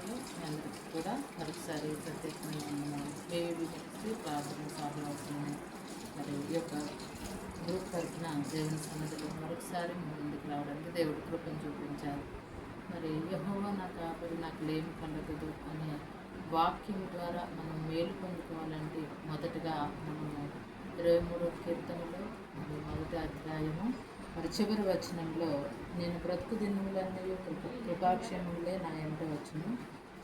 వందనాలు. మీ అందరికీ కూడా మరొకసారి ప్రత్యేకమైన వందనాలు. బేబీ మినిస్ట్రీ ప్రార్థన సహవాసము మరి ఈ యొక్క గ్రూప్ తరఫున దేవుని సన్నిధిలో మరొకసారి మీ ముందుకు రావడానికి దేవుడు కృపను చూపించారు. మరి యెహోవా నా కాపరి నాకు లేమి కలగదు అనే వాక్యం ద్వారా మనం మేలు పొందుకోవాలంటే మొదటగా మనము 23వ కీర్తనలో మరి మొదటి అధ్యాయము మరి చివరి వచనంలో నేను బ్రతుకు దినములన్నీ కృపాక్షేమములే నా ఎంట వచ్చును,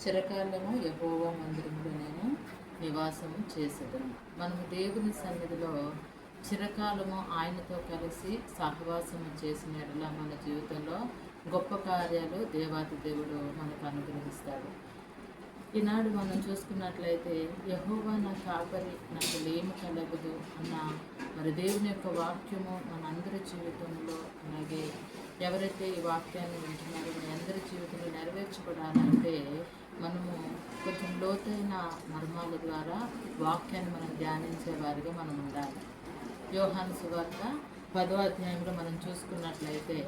చిరకాలము యెహోవా మందిరములో నేను నివాసము చేసేదను. మనము దేవుని సన్నిధిలో చిరకాలము ఆయనతో కలిసి సహవాసము చేసిన యెడల మన జీవితంలో గొప్ప కార్యాలు దేవాతి దేవుడు మనకు అనుగ్రహిస్తాడు. ఈనాడు మనం చూసుకున్నట్లయితే యెహోవా నా కాపరి నాకు లేమి కలగదు అన్న మరి దేవుని యొక్క వాక్యము మనందరి జీవితంలో, అలాగే ఎవరైతే ఈ వాక్యాన్ని వింటున్నారో మీ అందరి జీవితంలో నెరవేర్చబడాలంటే మనము కొంచెం లోతైన మర్మాల ద్వారా వాక్యాన్ని మనం ధ్యానించే వారిగా మనం ఉండాలి. యోహాను సువార్త 10వ అధ్యాయంలో మనం చూసుకున్నట్లయితే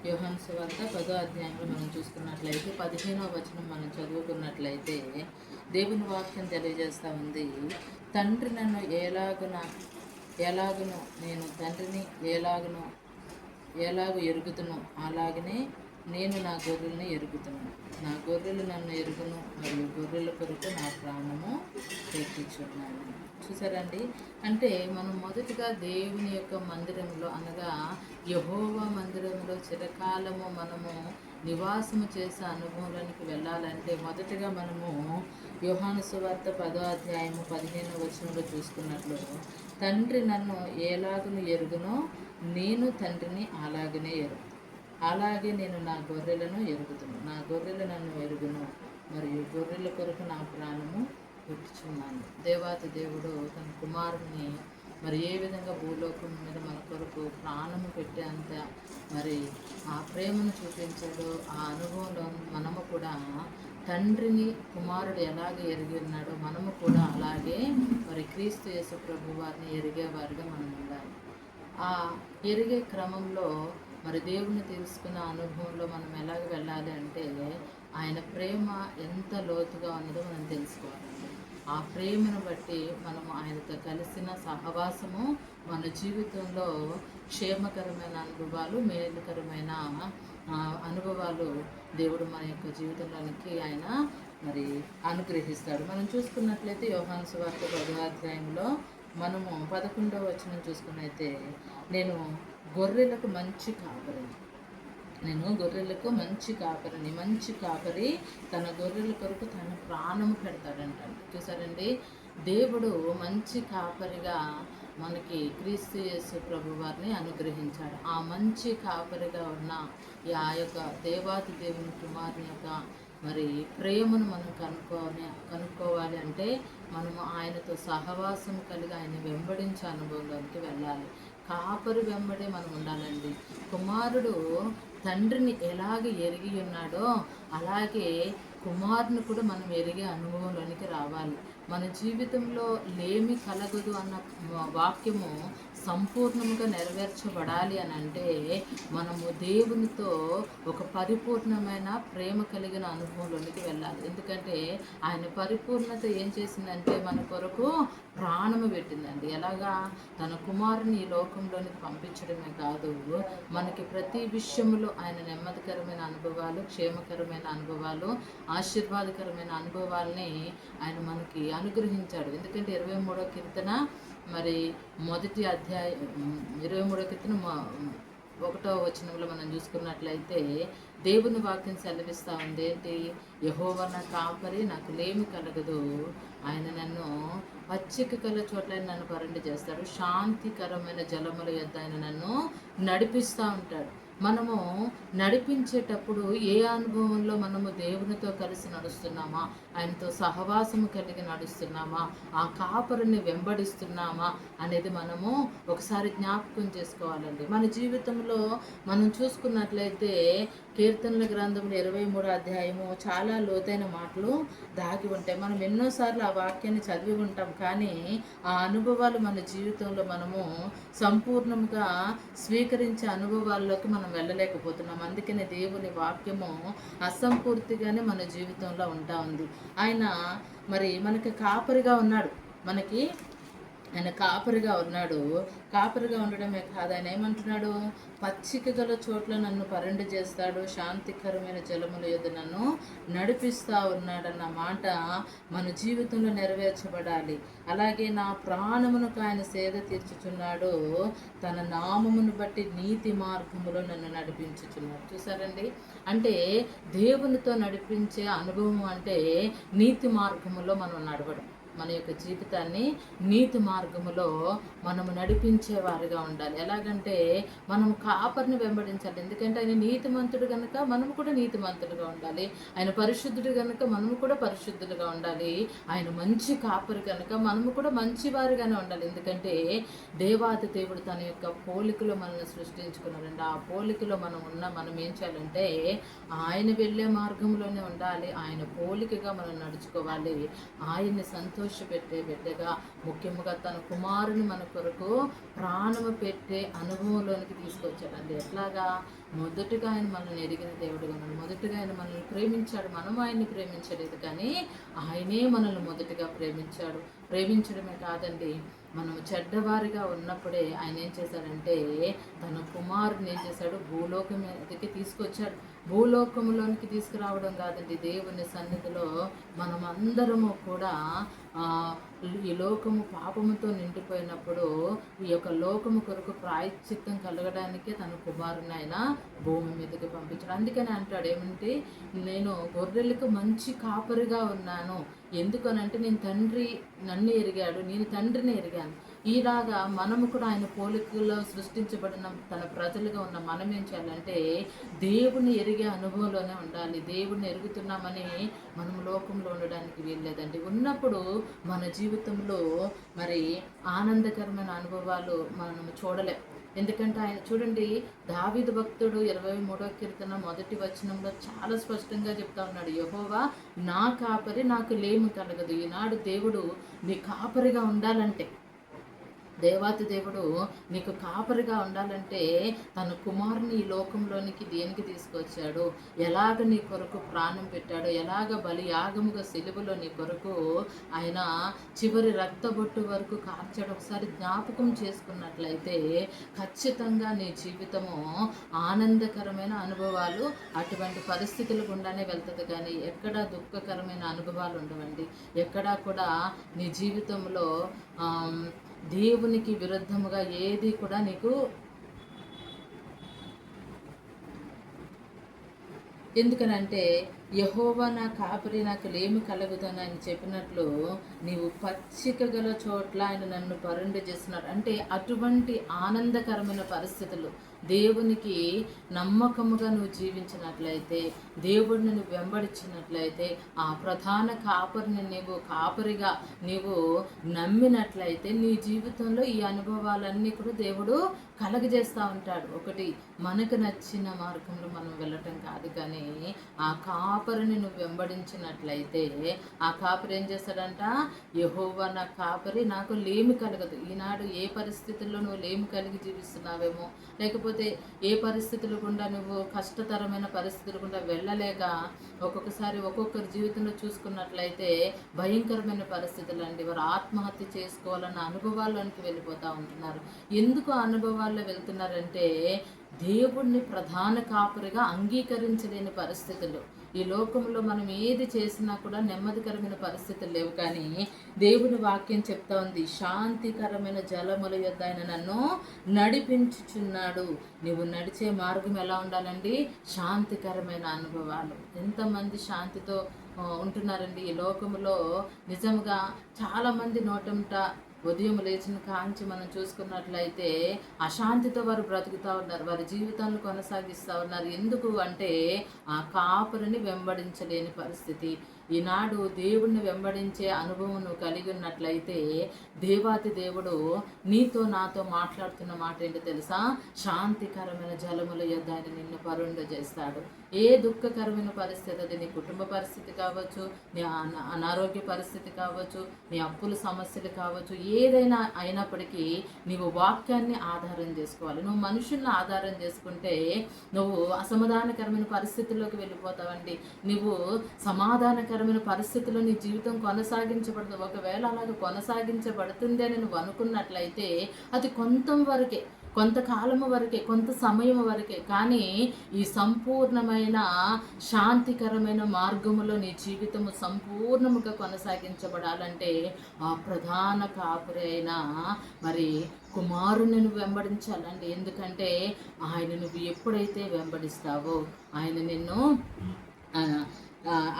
యోహాను సువార్త 10వ అధ్యాయంలో మనం చూసుకున్నట్లయితే 15వ వచనం మనం చదువుకున్నట్లయితే దేవుని వాక్యం తెలియజేస్తూ ఉంది, తండ్రి నన్ను ఎలాగునో నేను తండ్రిని ఎలాగూ ఎరుగుతును, అలాగనే నేను నా గొర్రెలను ఎరుగుతున్నాను. నా గొర్రెలు నన్ను ఎరుగును, మరియు గొర్రెల కొరకు నా ప్రాణము పెట్టించున్నాను. చూసారండి, అంటే మనం మొదటిగా దేవుని యొక్క మందిరంలో అనగా యెహోవా మందిరంలో చిరకాలము మనము నివాసము చేసే అనుభవానికి వెళ్ళాలంటే మొదటిగా మనము యోహాను సువార్త 10వ అధ్యాయము 15వ వచనంలో చూసుకున్నట్లు తండ్రి నన్ను ఎలాగును ఎరుగునో నేను తండ్రిని అలాగనే ఎరుగుతాను, అలాగే నేను నా గొర్రెలను ఎరుగుతాను. నా గొర్రెలు నన్ను ఎరుగును, మరియు గొర్రెల కొరకు నా ప్రాణము పెట్టుచున్నాను. దేవాతి దేవుడు తన కుమారుని మరి ఏ విధంగా భూలోకం మీద మన కొరకు ప్రాణము పెట్టేంత మరి ఆ ప్రేమను చూపించాడో ఆ అనుభవంలో మనము కూడా తండ్రిని కుమారుడు ఎలాగే ఎరిగి ఉన్నాడో మనము కూడా అలాగే మరి క్రీస్తు యేసు ప్రభు వారిని ఎరిగేవారిగా మనం ఉండాలి. ఆ ఎరిగే క్రమంలో మరి దేవుని తెలుసుకున్న అనుభవంలో మనం ఎలాగ వెళ్ళాలి అంటే ఆయన ప్రేమ ఎంత లోతుగా ఉన్నదో మనం తెలుసుకోవాలండి. ఆ ప్రేమను బట్టి మనము ఆయనతో కలిసిన సహవాసము మన జీవితంలో క్షేమకరమైన అనుభవాలు, మేలుకరమైన అనుభవాలు దేవుడు మన యొక్క జీవితంలోనికి ఆయన మరి అనుగ్రహిస్తాడు. మనం చూసుకున్నట్లయితే యోహాను సువార్త 10వ అధ్యాయంలో మనము 11వ వచనం చూసుకున్నైతే నేను గొర్రెలకు మంచి కాపరిని, మంచి కాపరి తన గొర్రెల కొరకు తన ప్రాణము పెడతాడంట. చూసారండి, దేవుడు మంచి కాపరిగా మనకి క్రీస్తు యేసు ప్రభు వారిని అనుగ్రహించాడు. ఆ మంచి కాపరిగా ఉన్న ఆ యొక్క దేవాతి దేవుని కుమారుని యొక్క మరి ప్రేమను మనం కనుక్కోవాలి అంటే మనము ఆయనతో సహవాసం కలిగి ఆయన వెంబడించే అనుభవంలోకి వెళ్ళాలి. కాపరి వెంబడే మనం ఉండాలండి. కుమారుడు తండ్రిని ఎలాగ ఎరిగి ఉన్నాడో అలాగే కుమారుని కూడా మనం ఎరిగే అనుభవంలోనికి రావాలి. మన జీవితంలో లేమి కలగదు అన్న వాక్యము సంపూర్ణంగా నెరవేర్చబడాలి అని అంటే మనము దేవునితో ఒక పరిపూర్ణమైన ప్రేమ కలిగిన అనుభవంలోనికి వెళ్ళాలి. ఎందుకంటే ఆయన పరిపూర్ణత ఏం చేసిందంటే మన కొరకు ప్రాణము పెట్టిందండి. ఎలాగా తన కుమారుని ఈ లోకంలోనికి పంపించడమే కాదు, మనకి ప్రతి విషయంలో ఆయన నెమ్మదికరమైన అనుభవాలు, క్షేమకరమైన అనుభవాలు, ఆశీర్వాదకరమైన అనుభవాల్ని ఆయన మనకి అనుగ్రహించాడు. ఎందుకంటే 23వ కీర్తన మరి మొదటి అధ్యాయం 23వ కీర్తన 1వ వచనంలో మనం చూసుకున్నట్లయితే దేవుని వాక్యం సెలవిస్తూ ఉంది ఏంటి, యెహోవా నా కాపరి నాకు లేమి కలగదు, ఆయన నన్ను పచ్చిక కల చోట్ల నన్ను పరండి చేస్తాడు, శాంతికరమైన జలముల యొద్ద ఆయన నన్ను నడిపిస్తూ ఉంటాడు. మనము నడిపించేటప్పుడు ఏ అనుభవంలో మనము దేవునితో కలిసి నడుస్తున్నామా, ఆయనతో సహవాసము కలిగి నడుస్తున్నామా, ఆ కాపరిని వెంబడిస్తున్నామా అనేది మనము ఒకసారి జ్ఞాపకం చేసుకోవాలండి. మన జీవితంలో మనం చూసుకున్నట్లయితే కీర్తనల గ్రంథంలో 23 అధ్యాయము చాలా లోతైన మాటలు దాగి ఉంటాయి. మనం ఎన్నోసార్లు ఆ వాక్యాన్ని చదివి ఉంటాం, కానీ ఆ అనుభవాలు మన జీవితంలో మనము సంపూర్ణంగా స్వీకరించే అనుభవాల్లోకి మనం వెళ్ళలేకపోతున్నాం. అందుకనే దేవుని వాక్యము అసంపూర్తిగానే మన జీవితంలో ఉంటా ఉంది. ఆయన మరి మనకి కాపరిగా ఉన్నాడు. ఆయన కాపరిగా ఉన్నాడు. కాపరిగా ఉండడమే కాదు, ఆయన ఏమంటున్నాడు, పచ్చిక గల చోట్ల నన్ను పరండి చేస్తాడు, శాంతికరమైన జలముల యొద్ద నన్ను నడిపిస్తూ ఉన్నాడన్న మాట మన జీవితంలో నెరవేర్చబడాలి. అలాగే నా ప్రాణమునకు ఆయన సేద తీర్చుచున్నాడు, తన నామమును బట్టి నీతి మార్గములో నన్ను నడిపించుచున్నాడు. చూసారండి, అంటే దేవునితో నడిపించే అనుభవం అంటే నీతి మార్గములో మనం నడవడం. మన యొక్క జీవితాన్ని నీతి మార్గములో మనము నడిపించేవారిగా ఉండాలి. ఎలాగంటే మనం కాపరిని వెంబడించాలి. ఎందుకంటే ఆయన నీతిమంతుడు కనుక మనము కూడా నీతిమంతులుగా ఉండాలి. ఆయన పరిశుద్ధుడు కనుక మనము కూడా పరిశుద్ధులుగా ఉండాలి. ఆయన మంచి కాపరి కనుక మనము కూడా మంచివారిగానే ఉండాలి. ఎందుకంటే దేవాది దేవుడు తన యొక్క పోలికలో మనల్ని సృష్టించుకున్నాడండి. ఆ పోలికలో మనం ఏం చేయాలంటే ఆయన వెళ్ళే మార్గంలోనే ఉండాలి. ఆయన పోలికగా మనం నడుచుకోవాలి. ఆయన్ని సంతోషపెట్టే బిడ్డగా, ముఖ్యంగా తన కుమారుని మన కొరకు ప్రాణము పెట్టే అనుభవంలోనికి తీసుకొచ్చాడండి. ఎట్లాగా? మొదటగా ఆయన మనల్ని ఎరిగిన దేవుడుగా ఉన్నాడు. మొదటగా ఆయన మనల్ని ప్రేమించాడు. మనం ఆయన్ని ప్రేమించలేదు, కానీ ఆయనే మనల్ని మొదటగా ప్రేమించాడు. ప్రేమించడమే కాదండి, మనం చెడ్డవారిగా ఉన్నప్పుడే ఆయన ఏం చేశాడంటే తన కుమారుని ఏం చేశాడు, భూలోకం మీదకి తీసుకొచ్చాడు. భూలోకంలోనికి తీసుకురావడం కాదండి, దేవుని సన్నిధిలో మనమందరము కూడా ఈ లోకము పాపముతో నిండిపోయినప్పుడు ఈ యొక్క లోకము కొరకు ప్రాయశ్చిత్తం కలగడానికే తన కుమారుని ఆయన భూమి మీదకి పంపించాడు. అందుకని అంటాడు ఏమంటే, నేను గొర్రెలకు మంచి కాపరిగా ఉన్నాను. ఎందుకనంటే నన్ను ఎరిగాడు, నేను తండ్రిని ఎరిగాను. ఈలాగా మనము కూడా ఆయన పోలికలో సృష్టించబడిన తన ప్రజలుగా ఉన్న మనం ఏం చేయాలంటే దేవుని ఎరిగే అనుభవంలోనే ఉండాలి. దేవుడిని ఎరుగుతున్నామని మనం లోకంలో ఉండడానికి వీల్లేదండి. ఉన్నప్పుడు మన జీవితంలో మరి ఆనందకరమైన అనుభవాలు మనం చూడలేం. ఎందుకంటే ఆయన చూడండి, దావీదు భక్తుడు 23వ కీర్తన 1వ వచనంలో చాలా స్పష్టంగా చెప్తా ఉన్నాడు, యెహోవా నా కాపరి, నాకు లేమి కలగదు. ఈనాడు దేవుడు నీ కాపరిగా ఉండాలంటే, దేవాతి దేవుడు నీకు కాపరిగా ఉండాలంటే తన కుమారుని ఈ లోకంలోనికి దేనికి తీసుకొచ్చాడు, ఎలాగ నీ కొరకు ప్రాణం పెట్టాడు, ఎలాగ బలియాగముగా సిలువలో నీ కొరకు ఆయన చివరి రక్తబొట్టు వరకు కార్చాడు. ఒకసారి జ్ఞాపకం చేసుకున్నట్లయితే ఖచ్చితంగా నీ జీవితము ఆనందకరమైన అనుభవాలు అటువంటి పరిస్థితుల గుండానే వెళ్తుంది, కానీ ఎక్కడ దుఃఖకరమైన అనుభవాలు ఉండవండి. ఎక్కడా కూడా నీ జీవితంలో దేవునికి విరుద్ధముగా ఏది కూడా నీకు, ఎందుకనంటే యెహోవా నా కాపరి, నాకు లేమి కలుగుతుందని చెప్పినట్లు నీవు పచ్చిక గల చోట్ల ఆయన నన్ను పరుండి చేస్తున్నాడు. అంటే అటువంటి ఆనందకరమైన పరిస్థితులు, దేవునికి నమ్మకముగా నువ్వు జీవించినట్లయితే, దేవుడిని నువ్వు వెంబడించినట్లయితే, ఆ ప్రధాన కాపరిని కాపరిగా నీవు నమ్మినట్లయితే నీ జీవితంలో ఈ అనుభవాలన్నీ కూడా దేవుడు కలగజేస్తూ ఉంటాడు. ఒకటి, మనకు నచ్చిన మార్గంలో మనం వెళ్ళటం కాదు, కానీ ఆ కాపరిని నువ్వు వెంబడించినట్లయితే ఆ కాపరి ఏం చేస్తాడంట, యెహోవా నా కాపరి, నాకు లేమి కలగదు. ఈనాడు ఏ పరిస్థితుల్లో నువ్వు లేమి కలిగి జీవిస్తున్నావేమో, లేకపోతే ఏ పరిస్థితులు గుండా నువ్వు కష్టతరమైన పరిస్థితులు గుండా వెళ్ళలేక ఒక్కొక్కసారి ఒక్కొక్కరి జీవితంలో చూసుకున్నట్లయితే భయంకరమైన పరిస్థితులు అండి. వారు ఆత్మహత్య చేసుకోవాలన్న అనుభవాల్లోనికి వెళ్ళిపోతూ ఉంటున్నారు. ఎందుకు ఆ అనుభవాల్లో వెళ్తున్నారంటే దేవుణ్ణి ప్రధాన కాపరిగా అంగీకరించలేని పరిస్థితులు. ఈ లోకంలో మనం ఏది చేసినా కూడా నెమ్మదికరమైన పరిస్థితులు లేవు, కానీ దేవుని వాక్యం చెప్తా ఉంది, శాంతికరమైన జలముల యొద్ద ఆయన నన్ను నడిపించుచున్నాడు. నువ్వు నడిచే మార్గం ఎలా ఉండాలండి? శాంతికరమైన అనుభవాలు. ఎంతమంది శాంతితో ఉంటున్నారండి ఈ లోకంలో? నిజంగా చాలామంది నోటంట ఉదయం లేచిన కాంచి మనం చూసుకున్నట్లయితే అశాంతితో వారు బ్రతుకుతూ ఉన్నారు, వారి జీవితాలను కొనసాగిస్తూ ఉన్నారు. ఎందుకు అంటే ఆ కాపురిని వెంబడించలేని పరిస్థితి. ఈనాడు దేవుణ్ణి వెంబడించే అనుభవం నువ్వు కలిగి ఉన్నట్లయితే దేవాతి దేవుడు నీతో నాతో మాట్లాడుతున్న మాట ఏంటో తెలుసా? శాంతికరమైన జలముల యొద్ద ఆయన నిన్ను పరుండజేస్తాడు. ఏ దుఃఖకరమైన పరిస్థితి, అది నీ కుటుంబ పరిస్థితి కావచ్చు, నీ అనారోగ్య పరిస్థితి కావచ్చు, నీ అప్పుల సమస్యలు కావచ్చు, ఏదైనా అయినప్పటికీ నీవు వాక్యాన్ని ఆధారం చేసుకోవాలి. నువ్వు మనుషుల్ని ఆధారం చేసుకుంటే నువ్వు అసమాధానకరమైన పరిస్థితుల్లోకి వెళ్ళిపోతావండి. నువ్వు సమాధానకరమైన పరిస్థితుల్లో నీ జీవితం కొనసాగించబడదు. ఒకవేళ అలాగ కొనసాగించబడుతుంది అని నువ్వు అనుకున్నట్లయితే అది కొంతకాలము వరకే, కొంత సమయం వరకే. కానీ ఈ సంపూర్ణమైన శాంతికరమైన మార్గములో నీ జీవితము సంపూర్ణముగా కొనసాగించబడాలంటే ఆ ప్రధాన కాపురి అయిన మరి కుమారుని నువ్వు వెంబడించాలండి. ఎందుకంటే ఆయన నువ్వు ఎప్పుడైతే వెంబడిస్తావో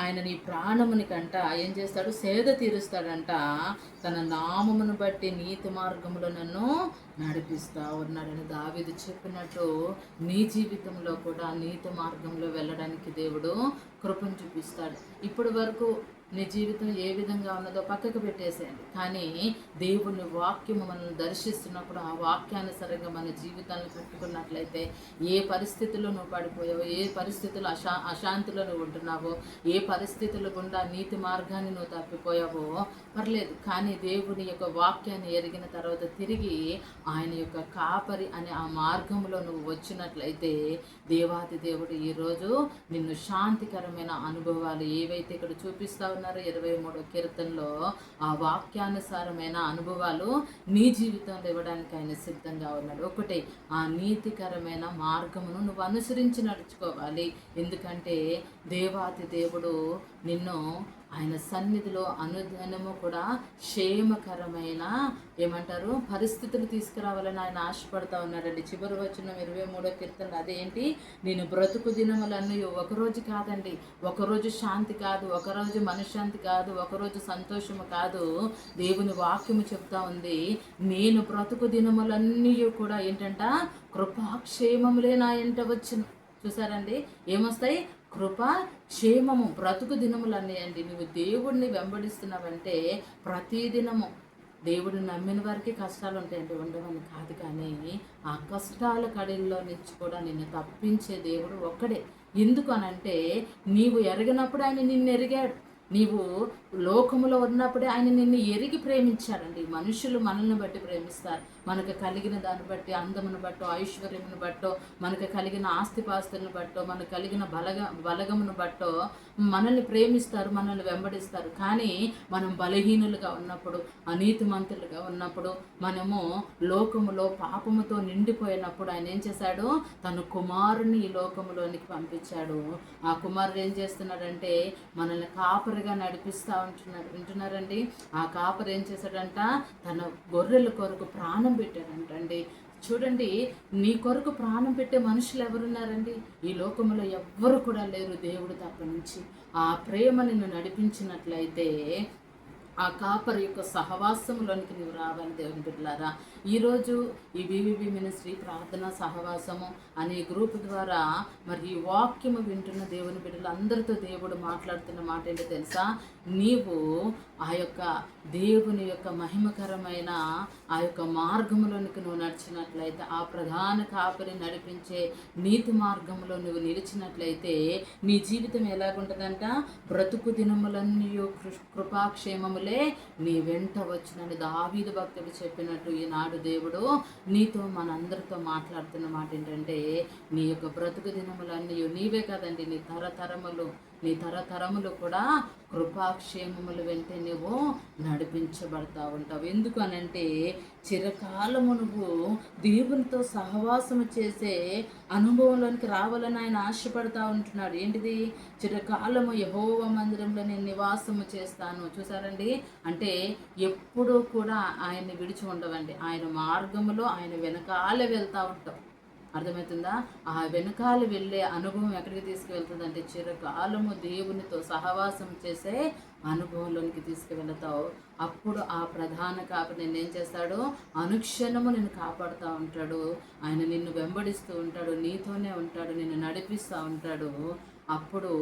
ఆయన నీ ప్రాణముని కంట ఏం చేస్తాడు? సేద తీరుస్తాడంట. తన నామమును బట్టి నీతి మార్గంలో నన్ను నడిపిస్తా ఉన్నాడని దావీదు చెప్పినట్టు నీ జీవితంలో కూడా నీతి మార్గంలో వెళ్ళడానికి దేవుడు కృపను చూపిస్తాడు. ఇప్పటి వరకు నీ జీవితం ఏ విధంగా ఉన్నదో పక్కకు పెట్టేసేయండి. కానీ దేవుని వాక్యము మనల్ని దర్శిస్తున్నప్పుడు ఆ వాక్యానుసారంగా మన జీవితాన్ని కట్టుకున్నట్లయితే ఏ పరిస్థితుల్లో నువ్వు పడిపోయావో, ఏ పరిస్థితుల్లో అశాంతిలో నువ్వు ఉంటున్నావో, ఏ పరిస్థితుల గుండా నీతి మార్గాన్ని నువ్వు తప్పిపోయావో పర్లేదు. కానీ దేవుని యొక్క వాక్యాన్ని ఎరిగిన తర్వాత తిరిగి ఆయన యొక్క కాపరి అనే ఆ మార్గంలో నువ్వు వచ్చినట్లయితే దేవాది దేవుడు ఈరోజు నిన్ను శాంతికరమైన అనుభవాలు ఏవైతే ఇక్కడ చూపిస్తా ఉన్నారో 23వ కీర్తనలో ఆ వాక్యానుసారమైన అనుభవాలు నీ జీవితంలో ఇవ్వడానికి ఆయన సిద్ధంగా ఉన్నాడు. ఒకటి, ఆ నీతికరమైన మార్గమును నువ్వు అనుసరించి నడుచుకోవాలి. ఎందుకంటే దేవాతి దేవుడు నిన్ను ఆయన సన్నిధిలో అనుదినము కూడా క్షేమకరమైన పరిస్థితులు తీసుకురావాలని ఆయన ఆశపడతా ఉన్నాడండి. చివరి వచనం 23వ కీర్తన అదేంటి? నేను బ్రతుకు దినములన్నీ ఒకరోజు కాదండి, ఒకరోజు శాంతి కాదు, ఒకరోజు మనశ్శాంతి కాదు, ఒకరోజు సంతోషము కాదు. దేవుని వాక్యము చెప్తా ఉంది, నేను బ్రతుకు దినములన్నీ కూడా ఏంటంట? కృపాక్షేమములే నా ఎంట వచ్చును. చూసారండి, ఏమొస్తాయి? కృప, క్షేమము, బ్రతుకు దినములన్నీ అండి. నువ్వు దేవుడిని వెంబడిస్తున్నావంటే ప్రతిదినము దేవుడిని నమ్మిన వారికి కష్టాలు ఉంటాయండి, ఉండవని కాదు. కానీ ఆ కష్టాల కడిల్లో నుంచి కూడా నిన్ను తప్పించే దేవుడు ఒక్కడే. ఎందుకు అనంటే నీవు ఎరగనప్పుడు ఆయన నిన్ను ఎరిగాడు. నీవు లోకములో ఉన్నప్పుడే ఆయన నిన్ను ఎరిగి ప్రేమించాడండి. మనుషులు మనల్ని బట్టి ప్రేమిస్తారు. మనకు కలిగిన దాన్ని బట్టి, అందమును బట్టో, ఐశ్వర్యమును బట్టో, మనకు కలిగిన ఆస్తిపాస్తులను బట్టో, మనకు కలిగిన బలగమును బట్టో మనల్ని ప్రేమిస్తారు, మనల్ని వెంబడిస్తారు. కానీ మనం బలహీనులుగా ఉన్నప్పుడు, అనీతిమంతులుగా ఉన్నప్పుడు, మనము లోకములో పాపముతో నిండిపోయినప్పుడు ఆయన ఏం చేశాడు? తన కుమారుని ఈ లోకములోనికి పంపించాడు. ఆ కుమారుడు ఏం చేస్తున్నాడంటే మనల్ని కాపరిగా నడిపిస్తూ ఉంటున్నాడు. వింటున్నారండి? ఆ కాపరి ఏం చేశాడంట? తన గొర్రెల కొరకు ప్రాణం పెట్టాడంటండి. చూడండి, నీ కొరకు ప్రాణం పెట్టే మనుషులు ఎవరున్నారండి? ఈ లోకంలో ఎవ్వరు కూడా లేరు, దేవుడు తప్ప నుంచి. ఆ ప్రేమ నిన్ను నడిపించినట్లయితే ఆ కాపరి యొక్క సహవాసంలోనికి నువ్వు రావాలి. దేవుని బిడ్డలారా, ఈరోజు ఈ బీవీబీ మినిస్ట్రీ ప్రార్థన సహవాసము అనే గ్రూప్ ద్వారా మరి ఈ వాక్యము వింటున్న దేవుని బిడ్డలు అందరితో దేవుడు మాట్లాడుతున్న మాట ఏంటో తెలుసా? నీవు ఆ యొక్క దేవుని యొక్క మహిమకరమైన ఆ యొక్క మార్గంలోనికి నువ్వు నడిచినట్లయితే, ఆ ప్రధాన కాపరి నడిపించే నీతి మార్గంలో నువ్వు నిలిచినట్లయితే నీ జీవితం ఎలాగుంటుందంట? బ్రతుకు దినములన్నీ కృపాక్షేమములే నీ వెంట వచ్చినని దావీదు భక్తుడు చెప్పినట్టు ఈనాడు దేవుడు నీతో మనందరితో మాట్లాడుతున్న మాట ఏంటంటే, నీ యొక్క బ్రతుకు దినములన్నీ నీవే కదండి, నీ తరతరములు కూడా కృపాక్షేమములు వెంటే నువ్వు నడిపించబడతా ఉంటావు. ఎందుకు అనంటే చిరకాలము నువ్వు దేవునితో సహవాసము చేసే అనుభవంలోనికి రావాలని ఆయన ఆశపడతా ఉంటున్నాడు. ఏంటిది? చిరకాలము యెహోవా మందిరంలో నేను నివాసము చేస్తాను. చూసారండి, అంటే ఎప్పుడూ కూడా ఆయన్ని విడిచి ఉండవండి. ఆయన మార్గములో ఆయన వెనకాలే వెళ్తూ ఉంటాం. అర్థమవుతుందా? ఆ వెనకాల వెళ్ళే అనుభవం ఎక్కడికి తీసుకువెళ్తుందంటే చిరకాలము దేవునితో సహవాసం చేసే అనుభవంలోనికి తీసుకువెళతావు. అప్పుడు ఆ ప్రధాన కాపరి నిన్నేం చేస్తాడు? అనుక్షణము నిన్ను కాపాడుతూ ఉంటాడు. ఆయన నిన్ను వెంబడిస్తూ ఉంటాడు, నీతోనే ఉంటాడు, నిన్ను నడిపిస్తూ ఉంటాడు. అప్పుడు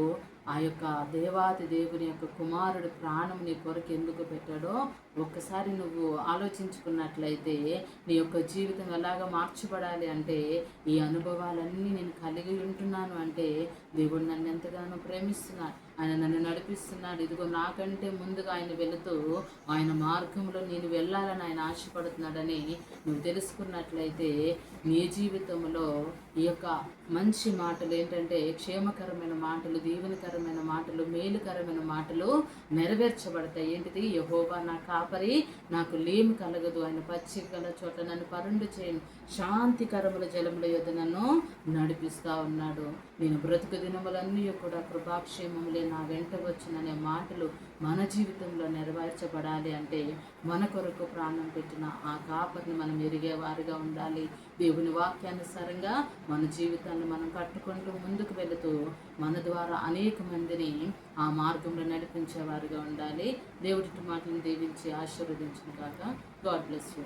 ఆ యొక్క దేవాతి దేవుని యొక్క కుమారుడు ప్రాణం నీ కొరకు ఎందుకు పెట్టాడో ఒక్కసారి నువ్వు ఆలోచించుకున్నట్లయితే నీ యొక్క జీవితం ఎలాగ మార్చబడాలి అంటే ఈ అనుభవాలన్నీ నేను కలిగి ఉంటున్నాను అంటే దేవుడు నన్ను ఎంతగానో ప్రేమిస్తున్నాడు, ఆయన నన్ను నడిపిస్తున్నాడు. ఇదిగో నాకంటే ముందుగా ఆయన వెళుతూ ఆయన మార్గంలో నేను వెళ్ళాలని ఆయన ఆశపడుతున్నాడని నువ్వు తెలుసుకున్నట్లయితే నీ జీవితంలో ఈ యొక్క మంచి మాటలు ఏంటంటే క్షేమకరమైన మాటలు, దీవెనకరమైన మాటలు, మేలుకరమైన మాటలు నెరవేర్చబడతాయి. ఏంటిది? యెహోవా నా కాపరి, నాకు లేమి కలగదు, ఆయన పచ్చిక గల చోట నన్ను పరుండు చేయను, శాంతికరముల జలముల యొద్ద నన్ను నడిపిస్తూ ఉన్నాడు. నేను బ్రతుకు దినములన్నీ కూడా కృపాక్షేమములే నా వెంట వచ్చుననే మాటలు మన జీవితంలో నెరవేర్చబడాలి అంటే మన కొరకు ప్రాణం పెట్టిన ఆ కాపరిని మనం ఎరిగేవారుగా ఉండాలి. దేవుని వాక్యానుసారంగా మన జీవితాన్ని మనం కట్టుకుంటూ ముందుకు వెళుతూ మన ద్వారా అనేక మందిని ఆ మార్గంలో నడిపించేవారుగా ఉండాలి. దేవుడి మాటలను దీవించి ఆశీర్వదించును గాక. God bless you.